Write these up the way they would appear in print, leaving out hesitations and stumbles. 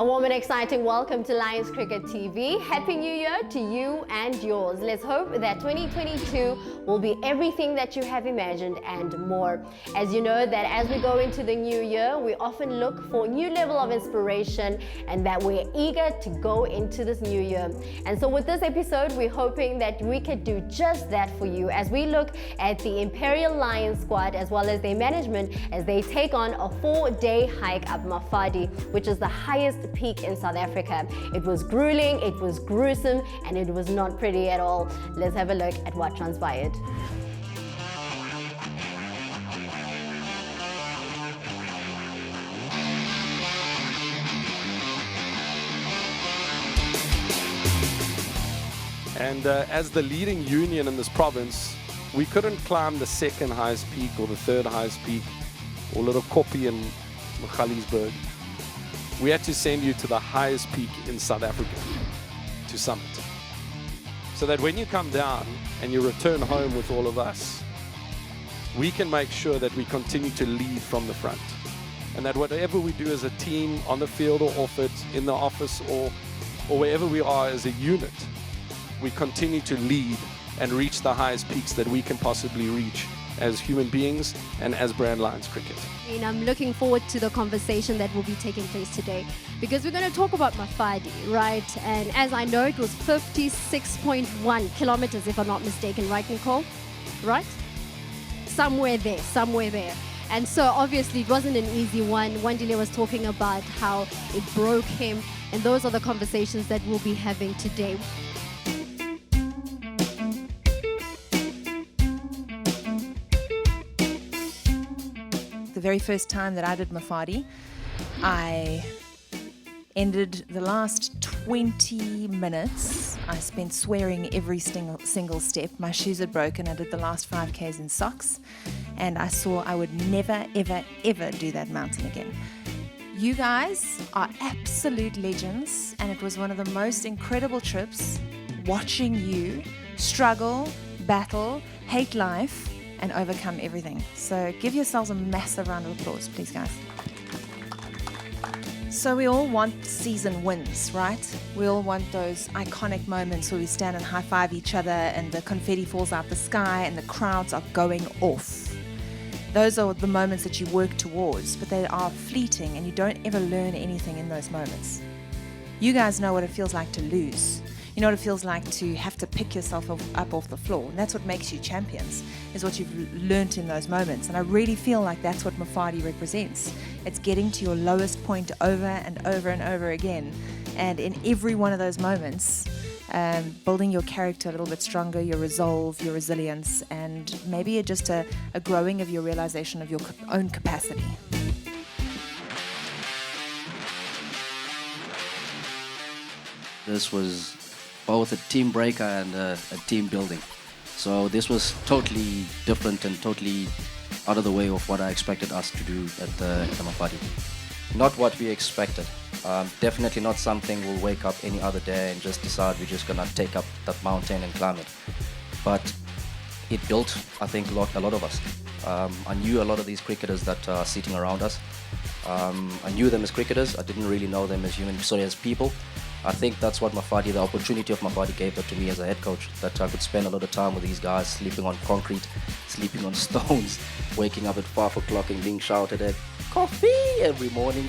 warm and exciting welcome to Lions Cricket TV. Happy New Year to you and yours. Let's hope that 2022 will be everything that you have imagined and more. As you know that as we go into the new year, we often look for a new level of inspiration and that we're eager to go into this new year. And so with this episode, we're hoping that we could do just that for you as we look at the Imperial Lions squad as well as their management as they take on a 4-day hike up Mafadi, which is the highest peak in South Africa. It was grueling, it was gruesome, and it was not pretty at all. Let's have a look at what transpired. And as the leading union in this province, we couldn't climb the second highest peak or the third highest peak or Little Koppie in Magaliesberg. We had to send you to the highest peak in South Africa, to summit. So that when you come down and you return home with all of us, we can make sure that we continue to lead from the front. And that whatever we do as a team, on the field or off it, in the office or wherever we are as a unit, we continue to lead and reach the highest peaks that we can possibly reach as human beings and as Brand Lions Cricket. And I'm looking forward to the conversation that will be taking place today because we're going to talk about Mafadi, right? And as I know, it was 56.1 kilometers, if I'm not mistaken, right, Nicole? Right? Somewhere there. And so obviously it wasn't an easy one. Wandile was talking about how it broke him, and those are the conversations that we'll be having today. The very first time that I did Mafadi, I ended the last 20 minutes. I spent swearing every single step. My shoes had broken. I did the last 5Ks in socks, and I saw I would never, ever, ever do that mountain again. You guys are absolute legends, and it was one of the most incredible trips watching you struggle, battle, hate life, and overcome everything. So give yourselves a massive round of applause, please, guys. So we all want season wins, right? We all want those iconic moments where we stand and high-five each other and the confetti falls out the sky and the crowds are going off. Those are the moments that you work towards, but they are fleeting and you don't ever learn anything in those moments. You guys know what it feels like to lose. You know what it feels like to have to pick yourself up off the floor. And that's what makes you champions, is what you've learnt in those moments. And I really feel like that's what Mafadi represents. It's getting to your lowest point over and over and over again. And in every one of those moments, building your character a little bit stronger, your resolve, your resilience, and maybe just a growing of your realization of your own capacity. This was both a team breaker and a team building. So this was totally different and totally out of the way of what I expected us to do at the Mafadi. Not what we expected. Definitely not something we'll wake up any other day and just decide we're just gonna take up that mountain and climb it. But it built, I think, a lot of us. I knew a lot of these cricketers that are sitting around us. I knew them as cricketers. I didn't really know them as people. I think that's what Mafadi, the opportunity of Mafadi gave that to me as a head coach, that I could spend a lot of time with these guys, sleeping on concrete, sleeping on stones, waking up at 5 o'clock and being shouted at coffee every morning.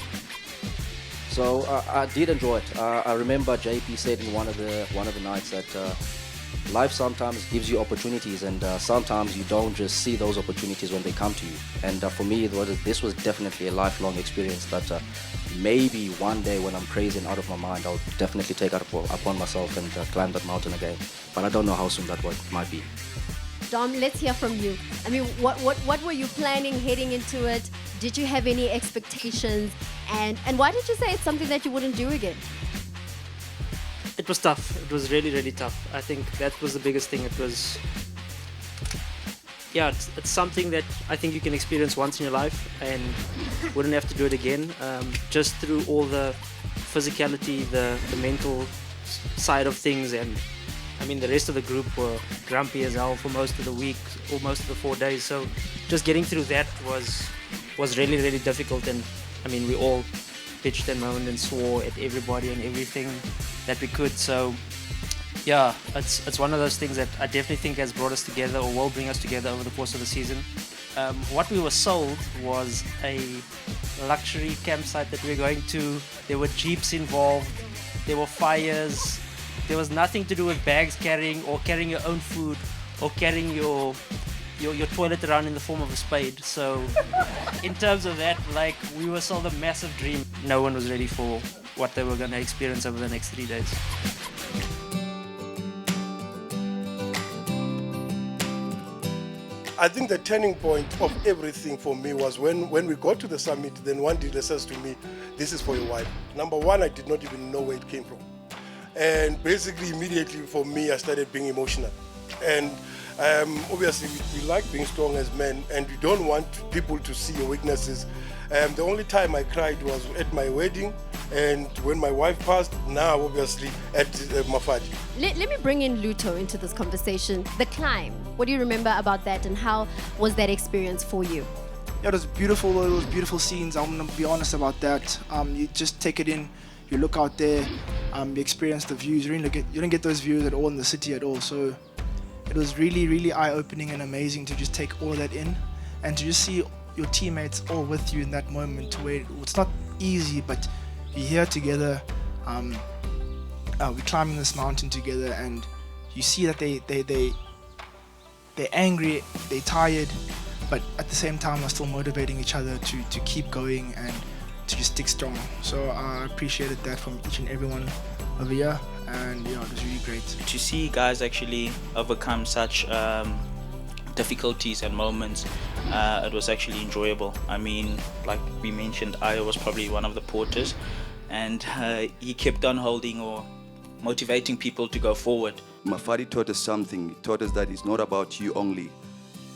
So I did enjoy it. I remember JP said in one of the nights that life sometimes gives you opportunities, and sometimes you don't just see those opportunities when they come to you. And for me, this was definitely a lifelong experience that maybe one day when I'm crazy and out of my mind, I'll definitely take it upon myself and climb that mountain again. But I don't know how soon that might be. Dom, let's hear from you. I mean, what were you planning heading into it? Did you have any expectations? And why did you say it's something that you wouldn't do again? It was tough. It was really, really tough. I think that was the biggest thing. It was, yeah, it's something that I think you can experience once in your life and wouldn't have to do it again. Just through all the physicality, the mental side of things, and I mean the rest of the group were grumpy as hell for most of the week or most of the 4 days. So just getting through that was really, really difficult. And I mean we all bitched and moaned and swore at everybody and everything that we could. So yeah, it's one of those things that I definitely think has brought us together, or will bring us together over the course of the season. What we were sold was a luxury campsite that we were going to. There were jeeps involved, there were fires, there was nothing to do with bags carrying or carrying your own food or carrying your toilet around in the form of a spade. So in terms of that, like, we were sold a massive dream. No one was ready for what they were going to experience over the next 3 days. I think the turning point of everything for me was when we got to the summit. Then one dealer says to me, "This is for your wife." Number one, I did not even know where it came from. And basically immediately for me, I started being emotional. And obviously we like being strong as men, and we don't want people to see your weaknesses. The only time I cried was at my wedding, and when my wife passed, now obviously at Mafadi. Let me bring in Luto into this conversation. The climb, what do you remember about that, and how was that experience for you? Yeah, it was beautiful. It was beautiful scenes. I'm gonna be honest about that. You just take it in. You look out there. You experience the views. You don't get those views at all in the city at all. So it was really, really eye-opening and amazing to just take all that in, and to just see your teammates all with you in that moment, where it's not easy, but you're here together. We're climbing this mountain together, and you see that they're angry, they're tired, but at the same time are still motivating each other to keep going and to just stick strong. So I appreciated that from each and everyone over here, and it was really great. To see guys actually overcome such difficulties and moments, it was actually enjoyable. I mean, like we mentioned, Ayo was probably one of the porters, and he kept on holding or motivating people to go forward. Mafadi taught us something. It taught us that it's not about you only,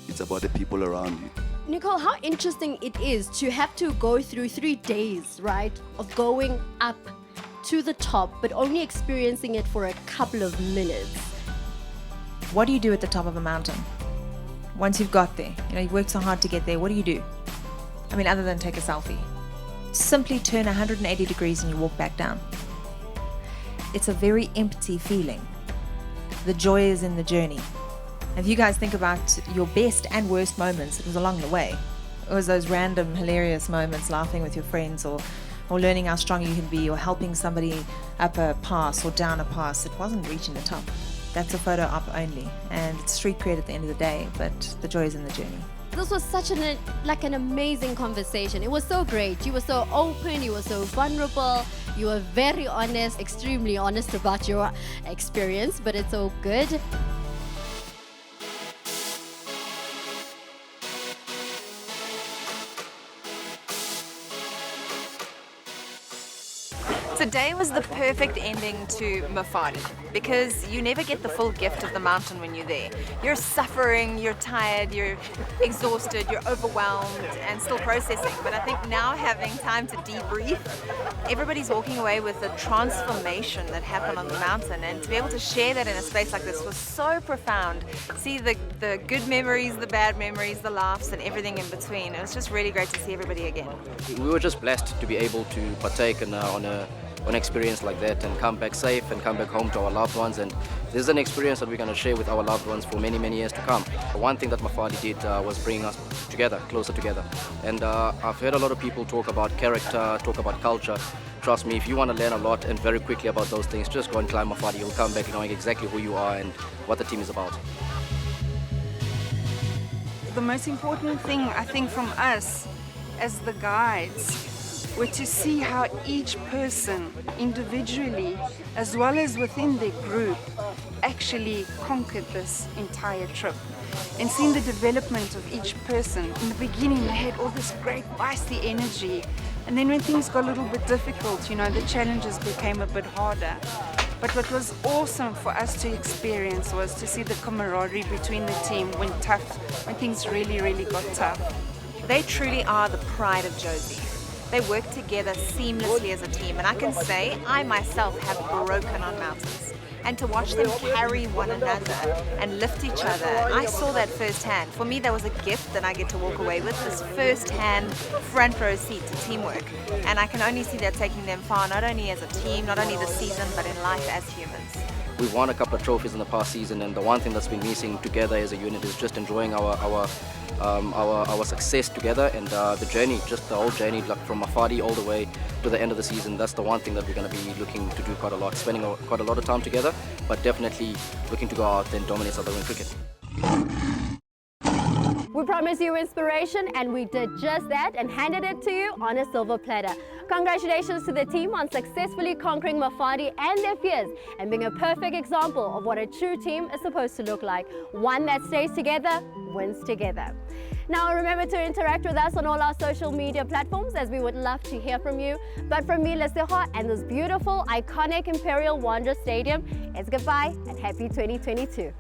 it's about the people around you. Nicole, how interesting it is to have to go through 3 days, right, of going up to the top, but only experiencing it for a couple of minutes. What do you do at the top of a mountain? Once you've got there, you've worked so hard to get there, what do? I mean, other than take a selfie. Simply turn 180 degrees and you walk back down. It's a very empty feeling. The joy is in the journey. If you guys think about your best and worst moments, it was along the way. It was those random, hilarious moments, laughing with your friends, or learning how strong you can be, or helping somebody up a pass or down a pass. It wasn't reaching the top. That's a photo op only, and it's street cred at the end of the day, but the joy is in the journey. This was such an amazing conversation. It was so great. You were so open, you were so vulnerable, you were very honest, extremely honest about your experience, but it's all good. Today was the perfect ending to Mafadi, because you never get the full gift of the mountain when you're there. You're suffering, you're tired, you're exhausted, you're overwhelmed and still processing. But I think now, having time to debrief, everybody's walking away with a transformation that happened on the mountain, and to be able to share that in a space like this was so profound. See the good memories, the bad memories, the laughs and everything in between. It was just really great to see everybody again. We were just blessed to be able to partake on an experience like that and come back safe and come back home to our loved ones. And this is an experience that we're going to share with our loved ones for many, many years to come. One thing that Mafadi did was bring us together, closer together. And I've heard a lot of people talk about character, talk about culture. Trust me, if you want to learn a lot and very quickly about those things, just go and climb Mafadi. You'll come back knowing exactly who you are and what the team is about. The most important thing, I think, from us as the guides were to see how each person individually, as well as within their group, actually conquered this entire trip. And seeing the development of each person. In the beginning, they had all this great feisty energy. And then when things got a little bit difficult, the challenges became a bit harder. But what was awesome for us to experience was to see the camaraderie between the team when things really, really got tough. They truly are the pride of Josie. They work together seamlessly as a team, and I can say I myself have broken on mountains. and to watch them carry one another and lift each other. I saw that firsthand. For me, that was a gift that I get to walk away with, this firsthand front row seat to teamwork. And I can only see that taking them far, not only as a team, not only this season, but in life as humans. We've won a couple of trophies in the past season, and the one thing that's been missing together as a unit is just enjoying our success together, and the journey, just the whole journey, like from Mafadi all the way to the end of the season. That's the one thing that we're going to be looking to do quite a lot, spending quite a lot of time together, but definitely looking to go out and dominate South African cricket. We promised you inspiration, and we did just that and handed it to you on a silver platter. Congratulations to the team on successfully conquering Mafadi and their fears and being a perfect example of what a true team is supposed to look like. One that stays together, wins together. Now remember to interact with us on all our social media platforms, as we would love to hear from you. But from me, Leseho, and this beautiful, iconic Imperial Wanderers Stadium, it's goodbye and happy 2022.